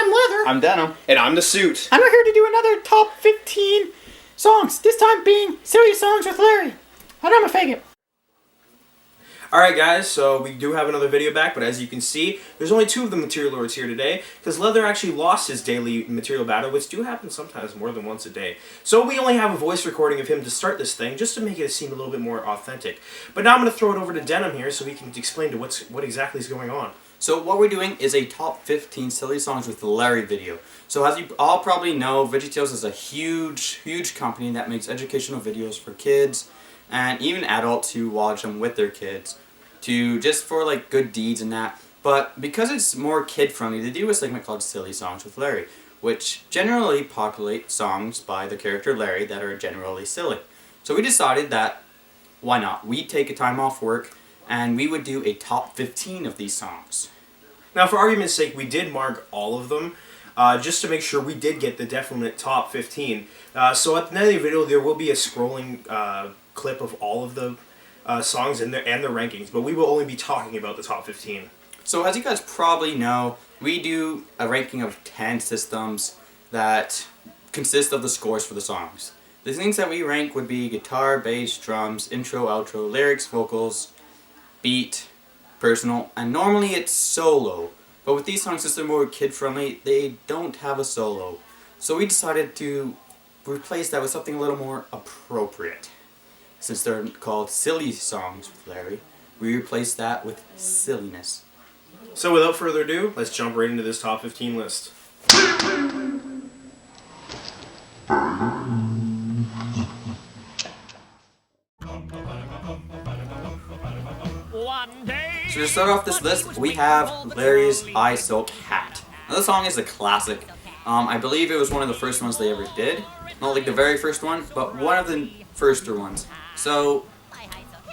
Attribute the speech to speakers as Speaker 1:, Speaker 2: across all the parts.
Speaker 1: I'm Leather.
Speaker 2: I'm Denim.
Speaker 3: And I'm the Suit.
Speaker 1: And we're here to do another top 15 songs. This time being Silly Songs with Larry. And I'm a faggot.
Speaker 3: Alright guys, so we do have another video back, but as you can see, there's only 2 of the material lords here today, because Leather actually lost his daily material battle, which do happen sometimes more than once a day. So we only have a voice recording of him to start this thing, just to make it seem a little bit more authentic. But now I'm going to throw it over to Denim here, so he can explain to what exactly is going on.
Speaker 2: So what we're doing is a top 15 Silly Songs with Larry video. So as you all probably know, VeggieTales is a huge company that makes educational videos for kids and even adults who watch them with their kids, just for like good deeds and that. But because it's more kid friendly, they do a segment called Silly Songs with Larry, which generally populate songs by the character Larry that are generally silly. So we decided that why not? We'd take a time off work and we would do a top 15 of these songs.
Speaker 3: Now for argument's sake, we did mark all of them, just to make sure we did get the definite top 15. So at the end of the video, there will be a scrolling clip of all of the songs and the rankings, but we will only be talking about the top 15.
Speaker 2: So as you guys probably know, we do a ranking of 10 systems that consist of the scores for the songs. The things that we rank would be guitar, bass, drums, intro, outro, lyrics, vocals, beat, personal, and normally it's solo. But with these songs, since they're more kid-friendly, they don't have a solo. So we decided to replace that with something a little more appropriate. Since they're called Silly Songs with Larry, we replaced that with silliness.
Speaker 3: So without further ado, let's jump right into this top 15 list.
Speaker 2: So to start off this list, we have Larry's I Soak Hat. Now this song is a classic. I believe it was one of the first ones they ever did. Not like the very first one, but one of the firster ones. So,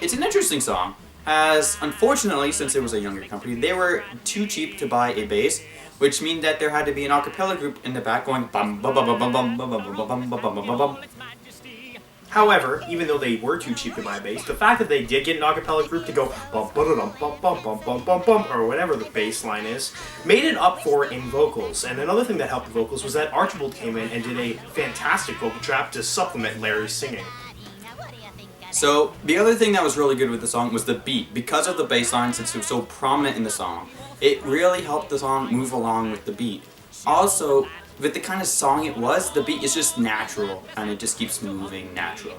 Speaker 2: it's an interesting song, as unfortunately, since it was a younger company, they were too cheap to buy a bass, which means that there had to be an a cappella group in the back going bum bum bum bum bum bum bum bum bum bum bum bum bum.
Speaker 3: However, even though they were too cheap to buy a bass, the fact that they did get an a cappella group to go bum bum bum bum bum bum bum bum or whatever the bass line is, made it up for in vocals. And another thing that helped the vocals was that Archibald came in and did a fantastic vocal trap to supplement Larry's singing.
Speaker 2: So, the other thing that was really good with the song was the beat. Because of the bass line, since it was so prominent in the song, it really helped the song move along with the beat. Also, with the kind of song it was, the beat is just natural, and it just keeps moving naturally.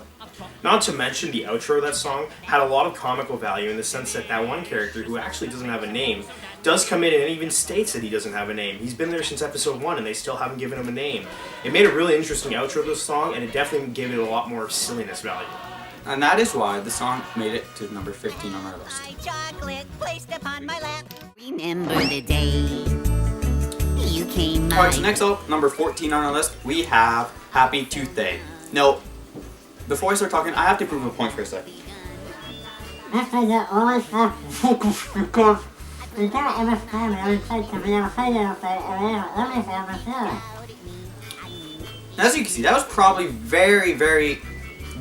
Speaker 3: Not to mention the outro of that song had a lot of comical value in the sense that that one character, who actually doesn't have a name, does come in and even states that he doesn't have a name. He's been there since episode 1 and they still haven't given him a name. It made a really interesting outro of this song, and it definitely gave it a lot more silliness value.
Speaker 2: And that is why the song made it to number 15 on our list.
Speaker 4: Chocolate placed upon my lap. Remember the day you came.
Speaker 2: Alright, so next up, number 14 on our list, we have Happy Tooth Day. Now, before I start talking, I have to prove a point for a second.
Speaker 5: I think it always has focus because you don't understand how it's like to be a figure of everything.
Speaker 2: As you can see, that was probably very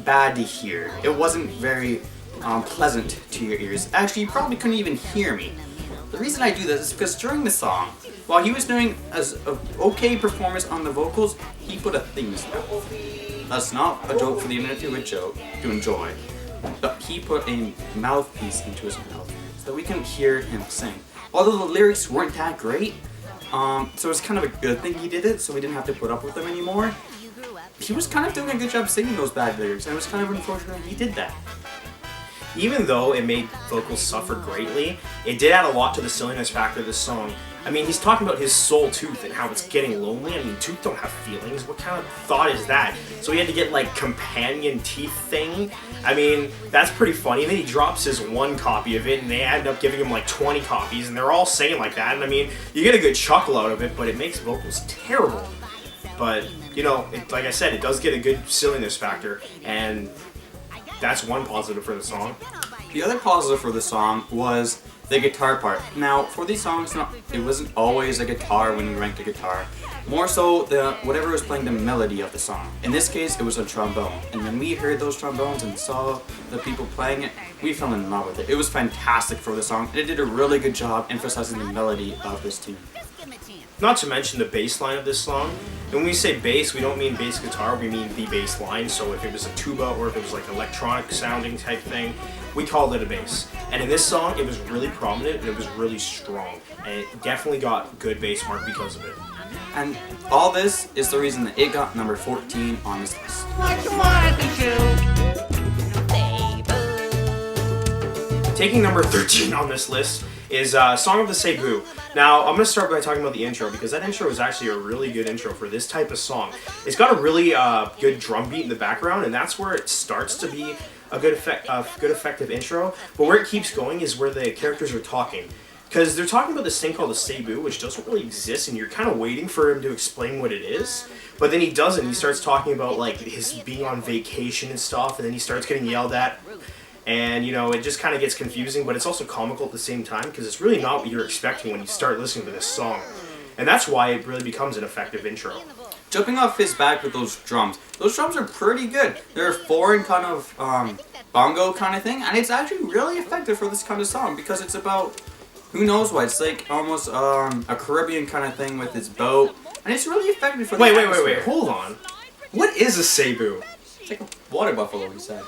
Speaker 2: bad to hear. It wasn't very pleasant to your ears. Actually, you probably couldn't even hear me. The reason I do this is because during the song, while he was doing an okay performance on the vocals, he put a thing in his mouth. That's not a joke for the internet to enjoy, but he put a mouthpiece into his mouth so that we can hear him sing. Although the lyrics weren't that great, so it's kind of a good thing he did it, so we didn't have to put up with them anymore. He was kind of doing a good job singing those bad lyrics, and it was kind of unfortunate he did that.
Speaker 3: Even though it made vocals suffer greatly, it did add a lot to the silliness factor of this song. I mean, he's talking about his soul tooth and how it's getting lonely. I mean, tooth don't have feelings. What kind of thought is that? So he had to get, like, companion teeth thing. I mean, that's pretty funny. And then he drops his one copy of it, and they end up giving him, like, 20 copies, and they're all saying like that. And, I mean, you get a good chuckle out of it, but it makes vocals terrible. But, you know, like I said, it does get a good silliness factor, and that's one positive for the song.
Speaker 2: The other positive for the song was the guitar part. Now, for these songs, it wasn't always a guitar when we ranked a guitar. More so, whatever was playing the melody of the song. In this case, it was a trombone. And when we heard those trombones and saw the people playing it, we fell in love with it. It was fantastic for the song, and it did a really good job emphasizing the melody of this tune.
Speaker 3: Not to mention the bass line of this song. And when we say bass, we don't mean bass guitar, we mean the bass line. So if it was a tuba or if it was like electronic sounding type thing, we called it a bass. And in this song, it was really prominent and it was really strong. And it definitely got good bass mark because of it.
Speaker 2: And all this is the reason that it got number 14 on this list.
Speaker 3: Taking number 13 on this list is Song of the Cebu. Now, I'm going to start by talking about the intro, because that intro is actually a really good intro for this type of song. It's got a really good drum beat in the background, and that's where it starts to be a good effective intro. But where it keeps going is where the characters are talking. Because they're talking about this thing called the Cebu, which doesn't really exist, and you're kind of waiting for him to explain what it is. But then he doesn't. He starts talking about like his being on vacation and stuff, and then he starts getting yelled at. And, you know, it just kind of gets confusing, but it's also comical at the same time, because it's really not what you're expecting when you start listening to this song. And that's why it really becomes an effective intro.
Speaker 2: Jumping off his back with those drums are pretty good. They're a foreign kind of bongo kind of thing, and it's actually really effective for this kind of song, because it's about, who knows what, it's like almost a Caribbean kind of thing with its boat, and it's really effective for the
Speaker 3: Wait, hold on. What is a Cebu?
Speaker 2: It's like a water buffalo, he said.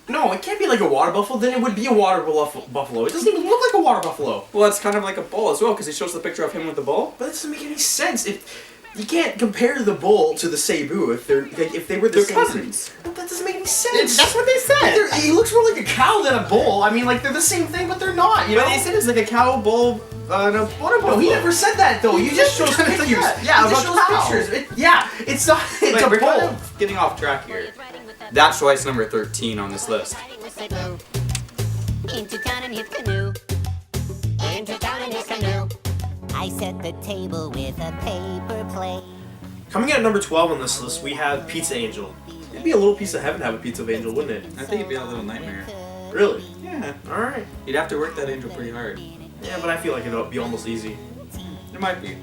Speaker 3: No, it can't be like a water buffalo, then it would be a water buffalo. It doesn't even look like a water buffalo.
Speaker 2: Well, it's kind of like a bull as well, because he shows the picture of him with the bull.
Speaker 3: But that doesn't make any sense. You can't compare the bull to the Cebu if they were the
Speaker 2: They're
Speaker 3: same.
Speaker 2: cousins.
Speaker 3: That doesn't make any sense.
Speaker 1: That's what they said.
Speaker 3: He looks more like a cow than a bull. I mean, like, they're the same thing, but they're not, you know?
Speaker 2: But they said it's like a cow, bull, and a water buffalo.
Speaker 3: No, he never said that, though. You just shows
Speaker 2: It's like
Speaker 3: pictures.
Speaker 2: that. Yeah,
Speaker 3: he just
Speaker 2: about
Speaker 3: shows
Speaker 2: cow.
Speaker 3: pictures. It's not. It's
Speaker 2: Wait,
Speaker 3: a
Speaker 2: we're
Speaker 3: bull.
Speaker 2: kind of getting off track here. That's why it's number 13 on this list.
Speaker 4: Into town in his canoe. Into town in his canoe. I set the table with a paper plate.
Speaker 3: Coming in at number 12 on this list, we have Pizza Angel. It'd be a little piece of heaven to have a Pizza Angel, wouldn't it?
Speaker 2: I think it'd be a little nightmare.
Speaker 3: Really?
Speaker 2: Yeah.
Speaker 3: Alright.
Speaker 2: You'd have to work that angel pretty hard.
Speaker 3: Yeah, but I feel like it'd be almost easy.
Speaker 2: It might be.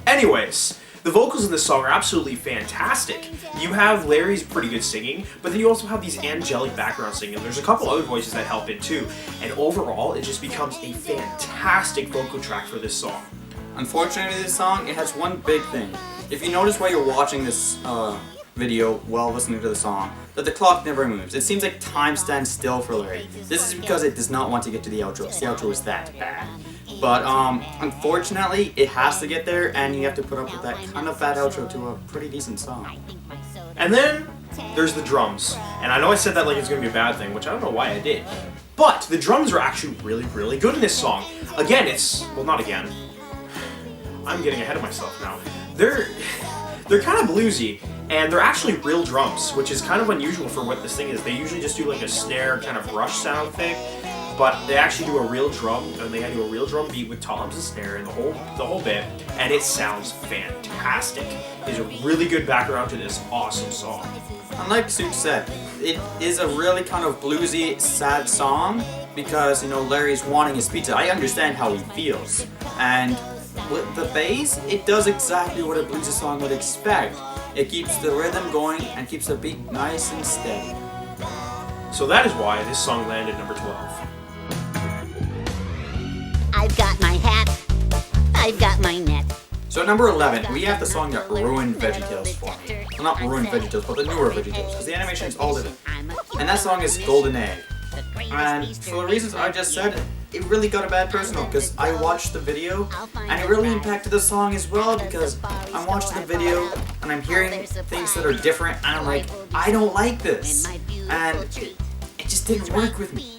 Speaker 3: Anyways, the vocals in this song are absolutely fantastic. You have Larry's pretty good singing, but then you also have these angelic background singing. There's a couple other voices that help it too. And overall, it just becomes a fantastic vocal track for this song.
Speaker 2: Unfortunately, this song, it has one big thing. If you notice while you're watching this video while listening to the song, that the clock never moves. It seems like time stands still for Larry. This is because it does not want to get to the outro. The outro is that bad. But unfortunately, it has to get there, and you have to put up with that kind of bad outro to a pretty decent song.
Speaker 3: And then there's the drums. And I know I said that like it's going to be a bad thing, which I don't know why I did. But the drums are actually really, really good in this song. Again, well, not again. I'm getting ahead of myself now. They're kind of bluesy, and they're actually real drums, which is kind of unusual for what this thing is. They usually just do like a snare kind of rush sound thing, but they actually do a real drum, and they do a real drum beat with toms and snare and the whole bit, and it sounds fantastic. There's a really good background to this awesome song.
Speaker 2: And like Suit said, it is a really kind of bluesy, sad song, because, you know, Larry's wanting his pizza. I understand how he feels. And with the bass, it does exactly what a bluesy song would expect. It keeps the rhythm going and keeps the beat nice and steady.
Speaker 3: So that is why this song landed number 12.
Speaker 4: I've got my hat. I've got my net.
Speaker 2: So at number 11, we have the song that ruined VeggieTales for me. Well, not ruined VeggieTales, but the newer VeggieTales, because the animation is all different. And that song is Golden Egg. And for the reasons I just said, it really got a bad personal, because I watched the video, and it really impacted the song as well, because I'm watching the video, and I'm hearing things that are different, and I'm like, I don't like this. And it just didn't work with me.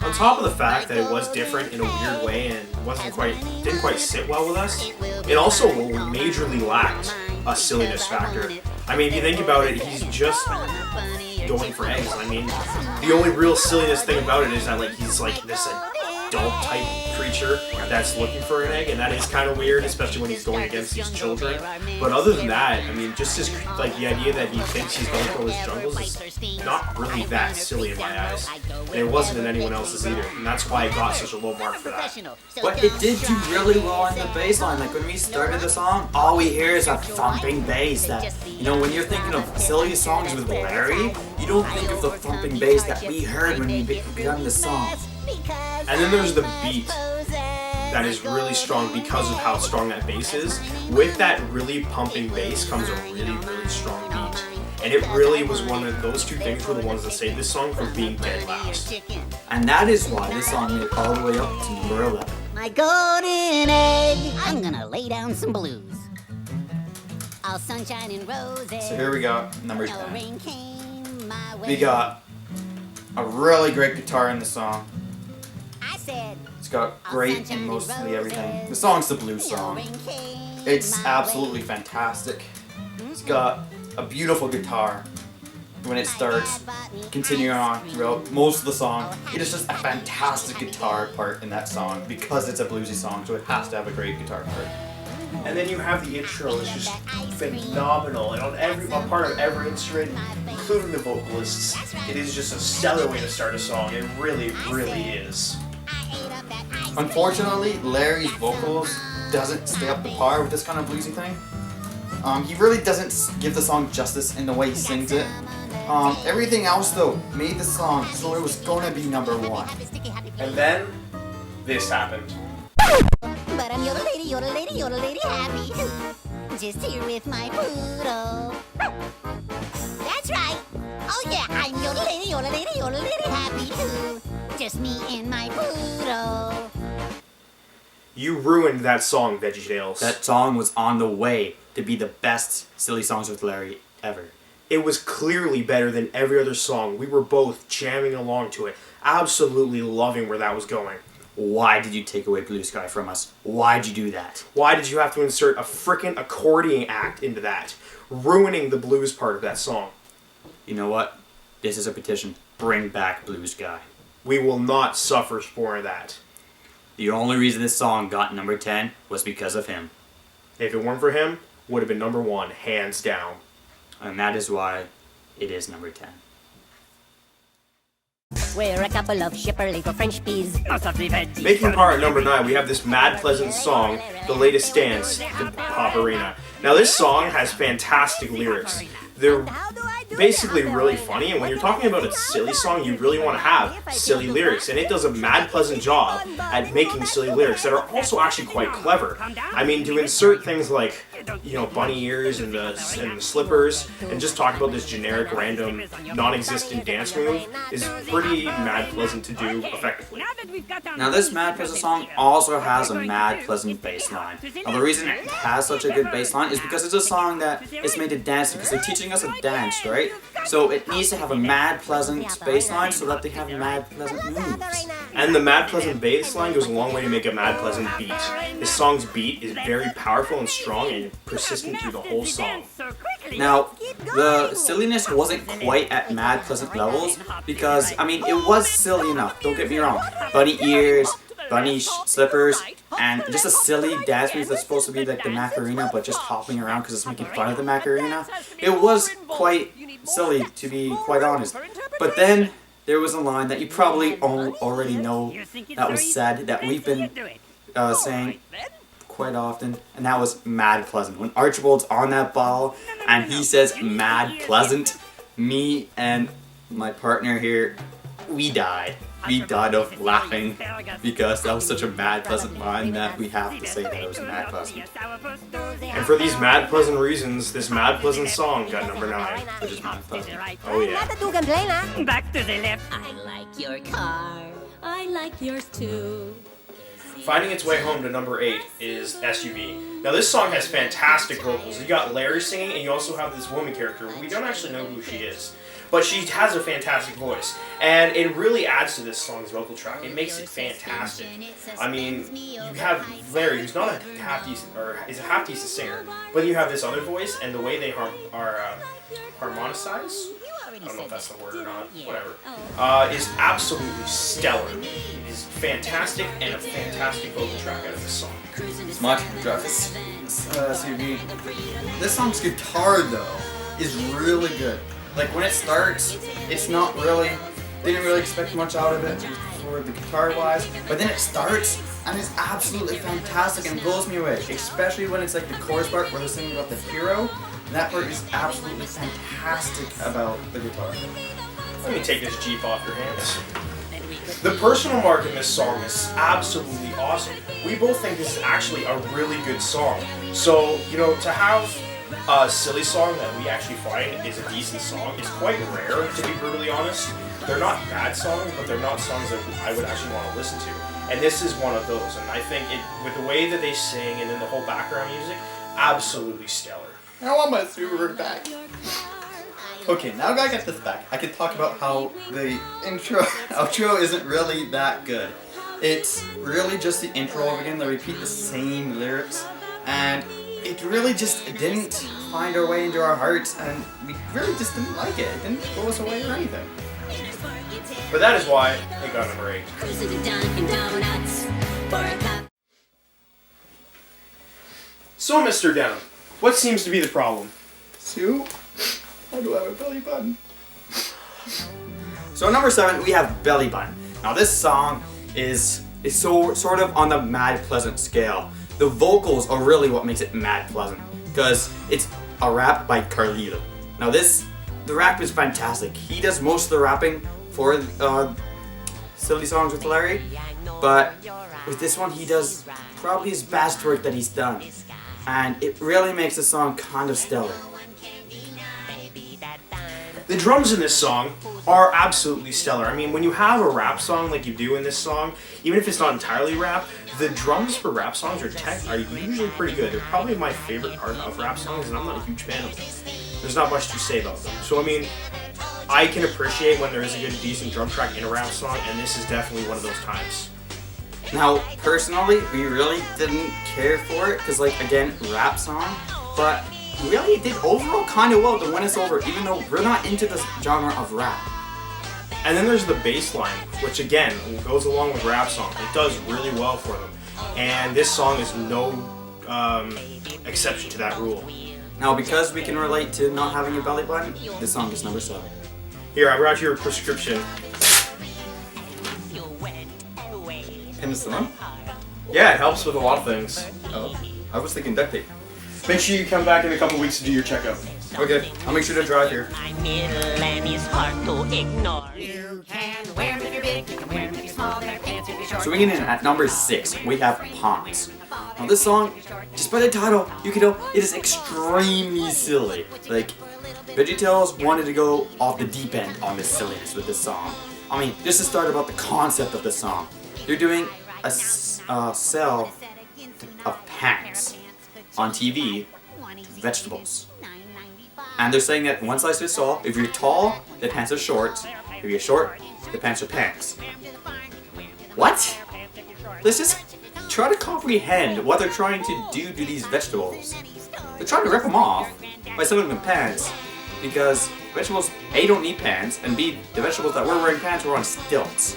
Speaker 3: On top of the fact that it was different in a weird way and didn't quite sit well with us, it also majorly lacked a silliness factor. I mean, if you think about it, he's just going for eggs. I mean, the only real silliness thing about it is that like he's like this adult type creature that's looking for an egg, and that is kind of weird, especially when he's going against these children. But other than that, I mean, just his like the idea that he thinks he's going for his jungles is not really that silly in my eyes, and it wasn't in anyone else's either, and that's why I got such a low mark for that.
Speaker 2: But it did do really well on the bass line. Like when we started the song, all we hear is a thumping bass that, you know, when you're thinking of silly songs with Larry, you don't think of the thumping bass that we heard when we began the song.
Speaker 3: And then there's the beat. that is really strong because of how strong that bass is. With that really pumping bass comes a really, really strong beat. And it really was one of those two things were the ones that saved this song from being dead last.
Speaker 2: And that is why this song made it all the way up to number 11.
Speaker 4: My golden egg, I'm gonna lay down some blues. All sunshine and roses.
Speaker 2: So here we got number
Speaker 4: No
Speaker 2: 10.
Speaker 4: rain came my way.
Speaker 2: We got a really great guitar in the song.
Speaker 4: I said,
Speaker 2: It's got great in mostly everything. The song's the blues
Speaker 4: no
Speaker 2: song.
Speaker 4: rain came
Speaker 2: It's
Speaker 4: my
Speaker 2: absolutely
Speaker 4: way.
Speaker 2: fantastic. It's got a beautiful guitar when it starts, continuing on throughout most of the song. It is just a fantastic guitar part in that song because it's a bluesy song, so it has to have a great guitar part.
Speaker 3: And then you have the intro, it's just phenomenal. And on a part of every instrument, including the vocalists, it is just a stellar way to start a song. It really, really is.
Speaker 2: Unfortunately, Larry's vocals doesn't stay up to par with this kind of bluesy thing. He really doesn't give the song justice in the way he sings it. Everything else though made the song so it was gonna be number 1.
Speaker 3: And then, this happened.
Speaker 4: But I'm yodel lady, happy too. Just here with my poodle. That's right. Oh yeah, I'm yodel lady, happy too. Just me and my poodle.
Speaker 3: You ruined that song, VeggieTales.
Speaker 2: That song was on the way to be the best Silly Songs with Larry ever.
Speaker 3: It was clearly better than every other song. We were both jamming along to it, absolutely loving where that was going.
Speaker 2: Why did you take away Blue Sky from us? Why'd you do that?
Speaker 3: Why did you have to insert a frickin' accordion act into that, ruining the blues part of that song?
Speaker 2: You know what? This is a petition. Bring back Blue Sky.
Speaker 3: We will not suffer for that.
Speaker 2: The only reason this song got number 10 was because of him.
Speaker 3: If it weren't for him, would have been number 1, hands down.
Speaker 2: And that is why it is number 10.
Speaker 4: We're a couple of shipper little French peas.
Speaker 3: Making part at number 9, we have this Mad Pleasant song, The Latest Dance, the Pop Arena. Now this song has fantastic lyrics. They're basically really funny, and when you're talking about a silly song, you really want to have silly lyrics, and it does a mad pleasant job at making silly lyrics that are also actually quite clever. I mean, to insert things like, you know, bunny ears and the slippers, and just talk about this generic, random, non-existent dance move is pretty mad pleasant to do effectively.
Speaker 2: Now this Mad Pleasant song also has a mad pleasant bass line. Now the reason it has such a good bass line is because it's a song that is made to dance because they're teaching us a dance, right? So it needs to have a mad pleasant bass line so that they have mad pleasant moves.
Speaker 3: And the mad pleasant bass line goes a long way to make a mad pleasant beat. This song's beat is very powerful and strong and persistent through the whole song.
Speaker 2: Now, the silliness wasn't quite at mad pleasant levels because, I mean, it was silly enough, don't get me wrong. Bunny ears, bunny slippers, and just a silly dance move that's supposed to be like the Macarena, but just hopping around because it's making fun of the Macarena. It was quite silly, to be quite honest. But then there was a line that you probably already know that was said, that we've been saying quite often, and that was mad pleasant. When Archibald's on that ball and he says mad pleasant, me and my partner here, we died. We died of laughing because that was such a mad pleasant line that we have to say that it was mad pleasant.
Speaker 3: And for these mad pleasant reasons, this mad pleasant song got number 9.
Speaker 2: Which is mad pleasant.
Speaker 3: Oh yeah.
Speaker 6: Back to the left.
Speaker 4: I like your car.
Speaker 6: I like yours too.
Speaker 3: Finding its way home to number 8 is SUV. Now this song has fantastic vocals. You got Larry singing, and you also have this woman character. We don't actually know who she is, but she has a fantastic voice, and it really adds to this song's vocal track. It makes it fantastic. I mean, you have Larry, who's not a half decent, or is a half decent singer, but you have this other voice, and the way they harmonicize. I don't know if that's the word or not. Whatever. Is absolutely stellar. It is fantastic and a fantastic vocal track out of this song.
Speaker 2: It's much Travis. SUV. This song's guitar though is really good. Like when it starts, it's not really. Didn't really expect much out of it for the guitar wise, but then it starts and it's absolutely fantastic and blows me away. Especially when it's like the chorus part where they're singing about the hero. That part is absolutely fantastic about the guitar.
Speaker 3: Let me take this Jeep off your hands. The personal mark in this song is absolutely awesome. We both think this is actually a really good song. So, you know, to have a silly song that we actually find is a decent song is quite rare, to be brutally honest. They're not bad songs, but they're not songs that I would actually want to listen to. And this is one of those. And I think with the way that they sing and then the whole background music, absolutely stellar.
Speaker 7: I want my Cebu back. Okay, now that I get this back, I can talk about how the outro isn't really that good. It's really just the intro again. They repeat the same lyrics, and it really just didn't find our way into our hearts, and we really just didn't like it. It didn't blow us away or anything.
Speaker 3: But that is why it got number 8. So, Mr. Denim, what seems to be the problem?
Speaker 7: Sue, I do have a belly button.
Speaker 2: So number 7, we have Belly Button. Now this song is so sort of on the mad pleasant scale. The vocals are really what makes it mad pleasant, because it's a rap by Carlito. Now the rap is fantastic. He does most of the rapping for Silly Songs with Larry, but with this one he does probably his best work that he's done, and it really makes the song kind of stellar.
Speaker 3: The drums in this song are absolutely stellar. I mean, when you have a rap song like you do in this song, even if it's not entirely rap, the drums for rap songs are usually pretty good. They're probably my favorite part of rap songs, and I'm not a huge fan of them. There's not much to say about them. So, I mean, I can appreciate when there is a good, decent drum track in a rap song, and this is definitely one of those times.
Speaker 2: Now, personally, we really didn't care for it, because, like, again, rap song, but really it did overall kind of well to win us over, even though we're not into this genre of rap.
Speaker 3: And then there's the bass line, which again goes along with rap song. It does really well for them. And this song is no exception to that rule.
Speaker 2: Now, because we can relate to not having a belly button, this song is number 7.
Speaker 3: Here, I brought you a prescription.
Speaker 7: Penicillin?
Speaker 3: Yeah, it helps with a lot of things.
Speaker 7: Oh, I was thinking duct tape.
Speaker 3: Make sure you come back in a couple weeks to do your checkup.
Speaker 7: Okay, I'll make sure to drive here.
Speaker 6: I'm middle and it's hard to ignore.
Speaker 4: You can wear them if you're big, you can wear them if you're small, their pants if you're short.
Speaker 2: So we get in at number 6, we have Pawns. Now this song, just by the title, you can know it is extremely silly. Like, VeggieTales wanted to go off the deep end on this silliness with this song. I mean, just to start about the concept of the song. They're doing a sell of pants on TV, vegetables. And they're saying that one size fits all. If you're tall, the pants are short. If you're short, the pants are pants. What? Let's just try to comprehend what they're trying to do to these vegetables. They're trying to rip them off by selling them pants, because vegetables, A, don't need pants, and B, the vegetables that were wearing pants were on stilts.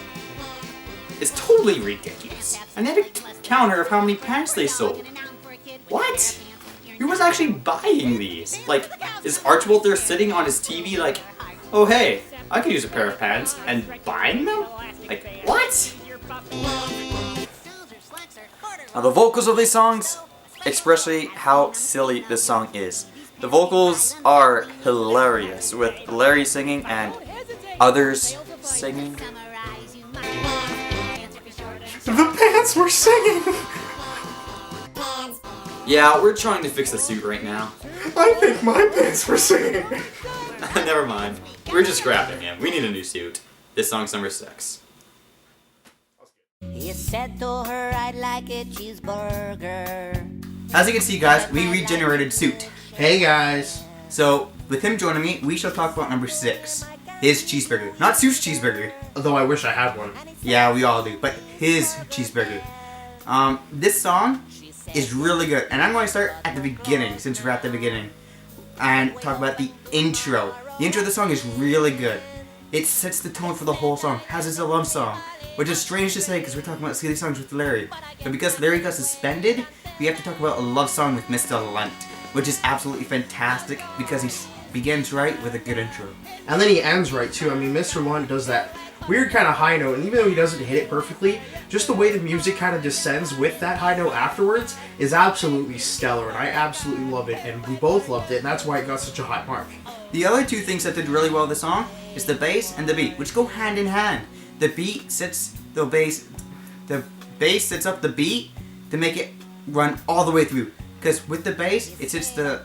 Speaker 2: It's totally ridiculous. And they had a counter of how many pants they sold. What? Who was actually buying these? Like, is Archibald there sitting on his TV like, oh hey, I could use a pair of pants, and buying them? Like, what? Now the vocals of these songs, especially how silly this song is. The vocals are hilarious, with Larry singing and others singing.
Speaker 3: The pants were singing!
Speaker 2: Yeah, we're trying to fix the suit right now.
Speaker 3: I think my pants were singing!
Speaker 2: Never mind. We're just scrapping him. We need a new suit. This song's number 6.
Speaker 4: He said to her, I'd like a cheeseburger.
Speaker 2: As you can see, guys, we regenerated Suit.
Speaker 7: Hey guys.
Speaker 2: So, with him joining me, we shall talk about number 6. His cheeseburger. Not Suit's cheeseburger.
Speaker 3: Although I wish I had one.
Speaker 2: Yeah, we all do. But his cheeseburger. This song is really good. And I'm going to start at the beginning, since we're at the beginning. And talk about the intro. The intro of the song is really good. It sets the tone for the whole song. Has it's a love song. Which is strange to say because we're talking about silly songs with Larry. But because Larry got suspended, we have to talk about a love song with Mr. Lunt. Which is absolutely fantastic because he begins right with a good intro.
Speaker 8: And then he ends right too. I mean, Mr. Lunt does that weird kind of high note, and even though he doesn't hit it perfectly, just the way the music kind of descends with that high note afterwards is absolutely stellar, and I absolutely love it, and we both loved it, and that's why it got such a high mark.
Speaker 2: The other two things that did really well with the song is the bass and the beat, which go hand in hand. the beat sits the bass sets up the beat to make it run all the way through. Because with the bass, it sits the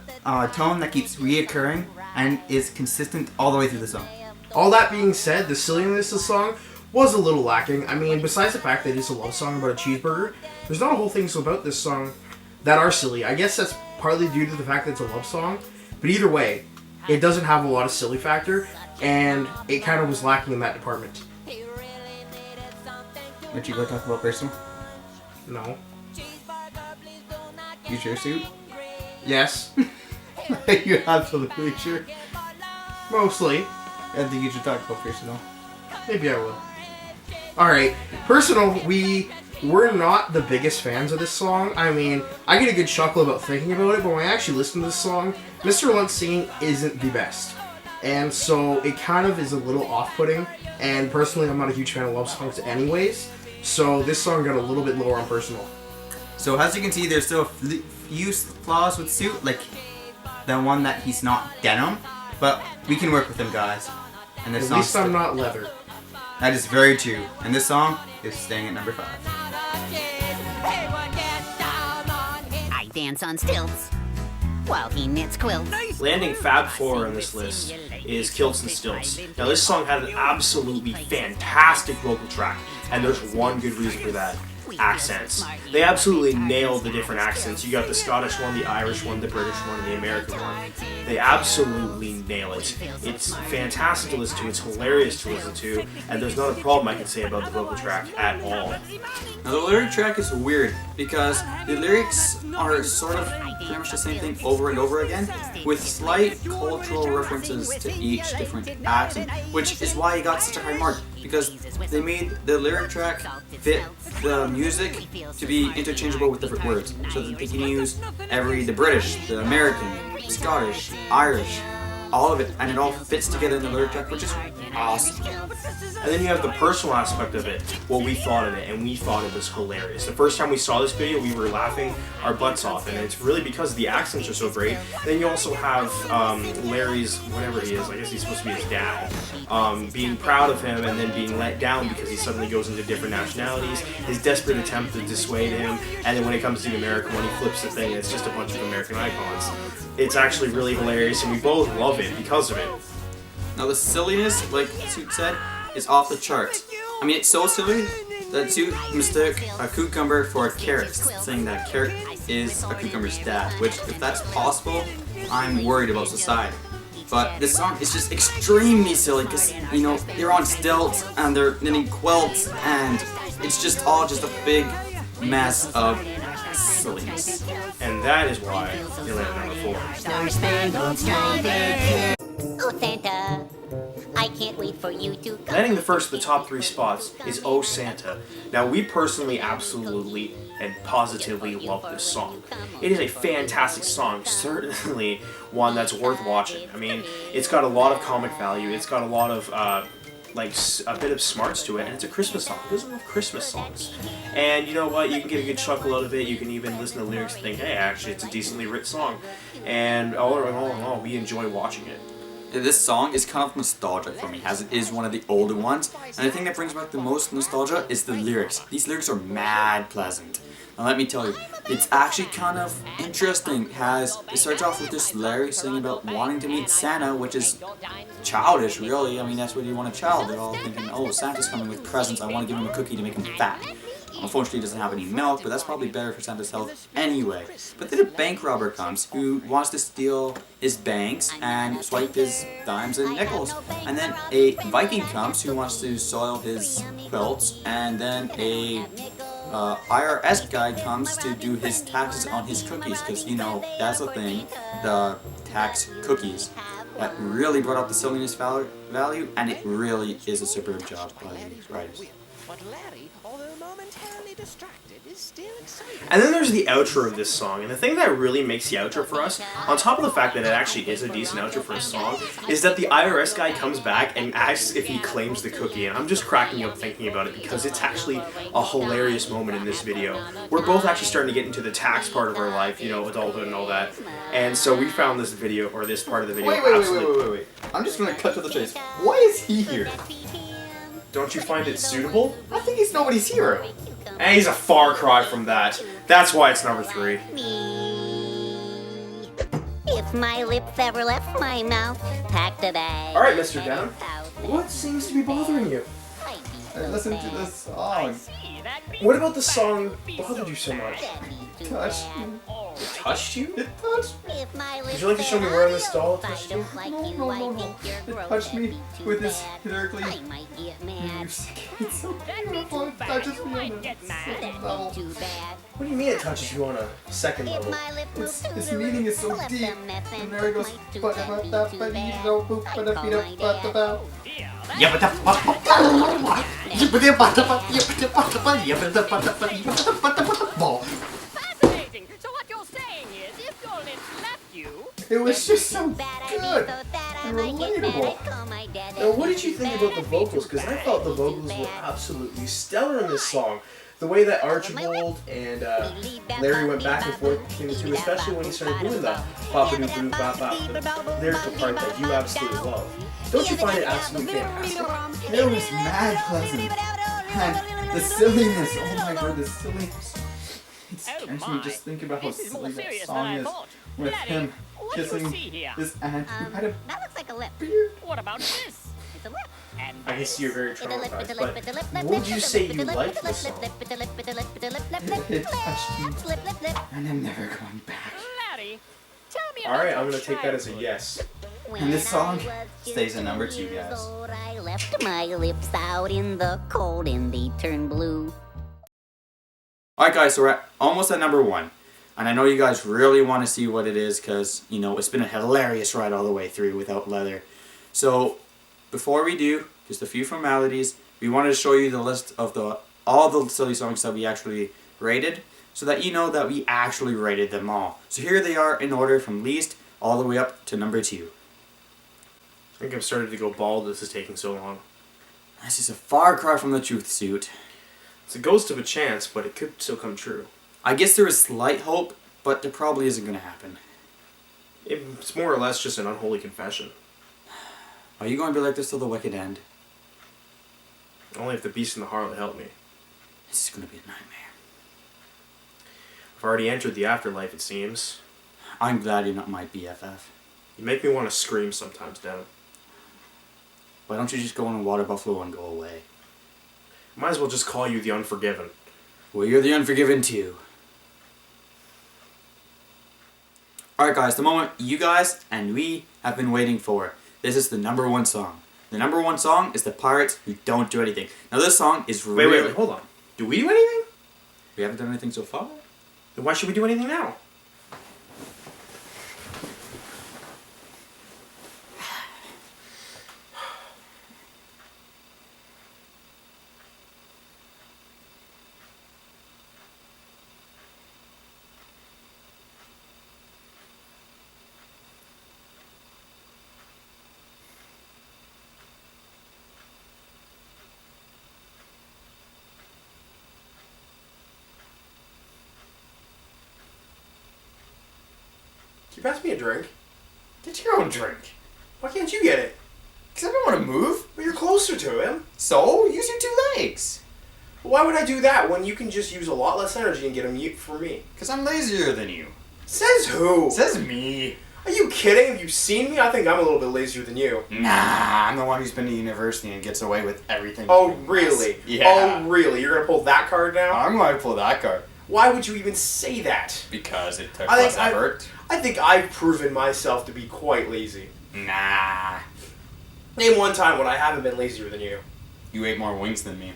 Speaker 2: tone that keeps reoccurring and is consistent all the way through the song.
Speaker 8: All that being said, the silliness of the song was a little lacking. I mean, besides the fact that it's a love song about a cheeseburger, there's not a whole thing about this song that are silly. I guess that's partly due to the fact that it's a love song, but either way, it doesn't have a lot of silly factor, and it kind of was lacking in that department.
Speaker 2: Would you go talk about personal?
Speaker 8: No.
Speaker 2: You sure, Suit?
Speaker 8: Yes.
Speaker 2: You're absolutely sure?
Speaker 8: Mostly.
Speaker 2: I think you should talk about personal.
Speaker 8: Maybe I will. Alright, personal, we were not the biggest fans of this song. I mean, I get a good chuckle about thinking about it, but when I actually listen to this song, Mr. Lunt's singing isn't the best. And so it kind of is a little off-putting, and personally I'm not a huge fan of love songs anyways, so this song got a little bit lower on personal.
Speaker 2: So as you can see, there's still a few flaws with Suit, like the one that he's not denim, but we can work with him, guys. And this
Speaker 8: At least I'm not leather.
Speaker 2: That is very true. And this song is staying at number 5.
Speaker 4: I dance on stilts while he knits quilts.
Speaker 3: Landing Fab 4 on this list is Kilts and Stilts. Now this song had an absolutely fantastic vocal track, and there's one good reason for that. Accents. They absolutely nailed the different accents. You got the Scottish one, the Irish one, the British one, and the American one. They absolutely nail it. It's fantastic to listen to, it's hilarious to listen to, and there's not a problem I can say about the vocal track at all.
Speaker 2: Now the lyric track is weird because the lyrics are sort of pretty much the same thing over and over again with slight cultural references to each different accent, which is why it got such a high mark, because they made the lyric track fit the music to be interchangeable with different words, so that they can use the British, the American, Scottish, Irish, all of it, and it all fits together in the lyric track, which is awesome.
Speaker 3: And then you have the personal aspect of it, what we thought of it, and we thought it was hilarious. The first time we saw this video, we were laughing our butts off, and it's really because the accents are so great. Then you also have Larry's, whatever he is, I guess he's supposed to be his dad, being proud of him and then being let down because he suddenly goes into different nationalities, his desperate attempt to dissuade him, and then when it comes to the American one, he flips the thing, and it's just a bunch of American icons. It's actually really hilarious, and we both love it because of it.
Speaker 2: Now the silliness, like Suit said, is off the charts. I mean, it's so silly that Suit mistook a cucumber for a carrot, saying that carrot is a cucumber's dad, which, if that's possible, I'm worried about society. But this song is just extremely silly because, you know, they're on stilts and they're knitting quilts, and it's just all just a big mess of silliness.
Speaker 3: And that is why they landed number 4.
Speaker 4: Oh, Santa, I can't wait for you to come.
Speaker 3: Landing the first of the top 3 spots is Oh Santa. Now we personally absolutely and positively love this song. It is a fantastic song, certainly one that's worth watching. I mean, it's got a lot of comic value, it's got a lot of like a bit of smarts to it, and it's a Christmas song. Who doesn't love Christmas songs? And you know what, you can get a good chuckle out of it, you can even listen to the lyrics and think, hey, actually it's a decently written song. And all in all, we enjoy watching it.
Speaker 2: This song is kind of nostalgic for me, as it is one of the older ones, and the thing that brings back the most nostalgia is the lyrics. These lyrics are mad pleasant. Now let me tell you, it's actually kind of interesting. It starts off with this Larry singing about wanting to meet Santa, which is childish, really. I mean, that's what you want a child. They're all thinking, oh, Santa's coming with presents, I want to give him a cookie to make him fat. Unfortunately, he doesn't have any milk, but that's probably better for Santa's health anyway. But then a bank robber comes who wants to steal his banks and swipe his dimes and nickels. And then a Viking comes who wants to soil his quilts, and then a IRS guy comes to do his taxes on his cookies, because, you know, that's the thing, the tax cookies. That really brought up the silliness value, and it really is a superb job by the writers.
Speaker 6: But Larry, although momentarily distracted, is still excited.
Speaker 3: And then there's the outro of this song, and the thing that really makes the outro for us, on top of the fact that it actually is a decent outro for a song, is that the IRS guy comes back and asks if he claims the cookie, and I'm just cracking up thinking about it because it's actually a hilarious moment in this video. We're both actually starting to get into the tax part of our life, you know, adulthood and all that, and so we found this video, or this part of the video,
Speaker 7: Wait. I'm just gonna cut to the chase. Why is he here?
Speaker 3: Don't you find it suitable?
Speaker 2: I think he's nobody's hero.
Speaker 3: Eh, he's a far cry from that. That's why it's number 3.
Speaker 4: Me. If my lips ever left my mouth, packed a bag.
Speaker 3: All right, Mr. Denim. What seems to be bothering you?
Speaker 7: Listen to this song.
Speaker 3: What about the song bothered you so much?
Speaker 7: Touch.
Speaker 3: It touched you?
Speaker 7: It touched me.
Speaker 4: If my
Speaker 3: Would you like to show me where on this doll it touched you?
Speaker 7: No. It touched me with this lyrically.
Speaker 4: I might get mad.
Speaker 7: It's so beautiful. It touches me on a second level.
Speaker 4: Too bad.
Speaker 3: What do you mean it touches you on a second
Speaker 4: If
Speaker 3: level?
Speaker 4: my lip moves to
Speaker 7: This
Speaker 4: the
Speaker 7: meaning is so
Speaker 4: left,
Speaker 7: deep.
Speaker 4: the mess
Speaker 7: And there it goes.
Speaker 4: might too bad, too bad. I call my dad.
Speaker 6: Fascinating. So what you're saying is, if your lips left you,
Speaker 7: It was just so
Speaker 4: Bad, I'd be
Speaker 7: good.
Speaker 4: so sad, I
Speaker 7: and
Speaker 4: might get mad.
Speaker 7: relatable.
Speaker 4: I call my dad.
Speaker 3: Now, what did you think about the vocals? Because I felt the vocals were absolutely stellar in this song. The way that Archibald and Larry went back and forth between the two, especially when he started doing the pop-a-doo-boo bop-bop, the lyrical part that you absolutely love. Don't you find it absolutely fantastic?
Speaker 7: It was mad pleasant. And the silliness, oh my god, the silliness. It scares me just thinking about how
Speaker 6: this is more
Speaker 7: silly that
Speaker 6: serious than
Speaker 7: song
Speaker 6: I
Speaker 7: is.
Speaker 6: thought.
Speaker 7: With
Speaker 6: Laddie,
Speaker 7: him
Speaker 6: what do you
Speaker 7: kissing
Speaker 6: see here?
Speaker 7: this aunt who had a
Speaker 4: That looks like a lip.
Speaker 7: beard.
Speaker 6: What about this?
Speaker 4: It's a lip.
Speaker 6: And
Speaker 3: I can see you're very
Speaker 4: It's a lip,
Speaker 3: traumatized,
Speaker 4: it's a
Speaker 3: but
Speaker 4: lip, it's a lip,
Speaker 3: what
Speaker 4: lip,
Speaker 3: would
Speaker 4: lip,
Speaker 3: you
Speaker 4: lip,
Speaker 3: say
Speaker 4: lip,
Speaker 3: you
Speaker 4: lip,
Speaker 3: liked
Speaker 4: lip,
Speaker 3: this
Speaker 4: lip,
Speaker 3: song?
Speaker 4: lip, lip, lip, lip, lip, lip,
Speaker 7: It touched me.
Speaker 4: lip, lip, lip.
Speaker 7: And I'm never going back.
Speaker 6: Laddie, tell me
Speaker 3: All
Speaker 6: about
Speaker 3: right,
Speaker 6: your
Speaker 3: I'm gonna take that as a
Speaker 6: childhood.
Speaker 3: yes.
Speaker 7: And this song
Speaker 4: When I was
Speaker 7: stays
Speaker 4: just
Speaker 7: at number 2,
Speaker 4: 2 years
Speaker 7: guys.
Speaker 4: old, I left my lips out in the cold and they turned blue.
Speaker 2: Alright guys, so we're almost at number 1. And I know you guys really want to see what it is because, you know, it's been a hilarious ride all the way through without leather. So, before we do, just a few formalities. We wanted to show you the list of all the silly songs that we actually rated so that you know that we actually rated them all. So here they are in order from least all the way up to number 2.
Speaker 3: I think I'm starting to go bald. This is taking so long.
Speaker 2: This is a far cry from the truth, Suit.
Speaker 3: It's a ghost of a chance, but it could still come true.
Speaker 2: I guess there is slight hope, but there probably isn't going to happen.
Speaker 3: It's more or less just an unholy confession.
Speaker 2: Are you going to be like this till the wicked end?
Speaker 3: Only if the beast and the harlot help me.
Speaker 2: This is going to be a nightmare.
Speaker 3: I've already entered the afterlife, it seems.
Speaker 2: I'm glad you're not my BFF.
Speaker 3: You make me want to scream sometimes, Denim.
Speaker 2: Why don't you just go in a water buffalo and go away?
Speaker 3: Might as well just call you the Unforgiven.
Speaker 2: Well, you're the Unforgiven too. Alright guys, the moment you guys and we have been waiting for. This is the number 1 song. The number 1 song is The Pirates Who Don't Do Anything. Now this song is really...
Speaker 3: Wait, hold on. Do we do anything?
Speaker 2: We haven't done anything so far?
Speaker 3: Then why should we do anything now? Can you pass me a drink?
Speaker 7: Get your own drink.
Speaker 3: Why can't you get it?
Speaker 7: Because I don't want to move.
Speaker 3: Well, you're closer to him.
Speaker 7: So, use your 2 legs.
Speaker 3: Why would I do that when you can just use a lot less energy and get him for me?
Speaker 7: Because I'm lazier than you.
Speaker 3: Says who?
Speaker 7: Says me.
Speaker 3: Are you kidding? Have you seen me? I think I'm a little bit lazier than you.
Speaker 7: Nah, I'm the one who's been to university and gets away with everything.
Speaker 3: Oh,
Speaker 7: between us.
Speaker 3: really?
Speaker 7: Yeah.
Speaker 3: Oh, really? You're gonna pull that card now?
Speaker 7: I'm going to pull that card.
Speaker 3: Why would you even say that?
Speaker 7: Because it took
Speaker 3: I
Speaker 7: less
Speaker 3: think
Speaker 7: effort.
Speaker 3: I think I've proven myself to be quite lazy.
Speaker 7: Nah.
Speaker 3: Name one time when I haven't been lazier than you.
Speaker 7: You ate more wings than me.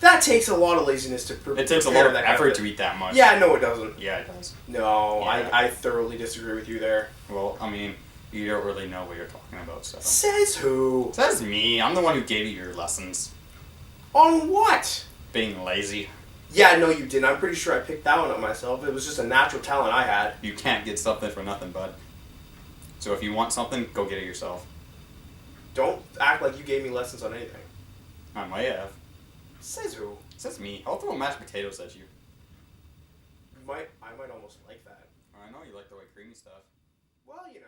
Speaker 3: That takes a lot of laziness to prepare.
Speaker 7: It takes a lot of
Speaker 3: that
Speaker 7: effort
Speaker 3: kind
Speaker 7: to eat that much.
Speaker 3: Yeah, no, it doesn't.
Speaker 7: Yeah, it does.
Speaker 3: No,
Speaker 7: Yeah.
Speaker 3: I thoroughly disagree with you there.
Speaker 7: Well, I mean, you don't really know what you're talking about, so.
Speaker 3: Says who?
Speaker 7: Says me. I'm the one who gave you your lessons.
Speaker 3: On what?
Speaker 7: Being lazy.
Speaker 3: Yeah, no, you didn't. I'm pretty sure I picked that one up myself. It was just a natural talent I had.
Speaker 7: You can't get something for nothing, bud. So if you want something, go get it yourself.
Speaker 3: Don't act like you gave me lessons on anything.
Speaker 7: I might have.
Speaker 3: Says who?
Speaker 7: Says me. I'll throw mashed potatoes at you.
Speaker 3: I might almost like that.
Speaker 7: I know you like the white creamy stuff.
Speaker 3: Well, you know.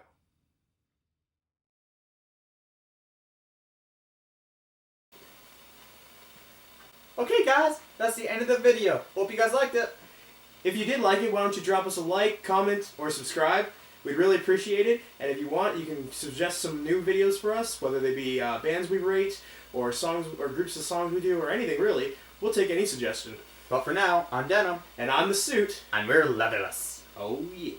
Speaker 7: Okay, guys, that's the end of the video. Hope you guys liked it.
Speaker 3: If you did like it, why don't you drop us a like, comment, or subscribe? We'd really appreciate it. And if you want, you can suggest some new videos for us, whether they be bands we rate, or songs, or groups of songs we do, or anything really. We'll take any suggestion.
Speaker 7: But for now, I'm Denim.
Speaker 3: And I'm the Suit.
Speaker 7: And we're leatherless.
Speaker 3: Oh yeah.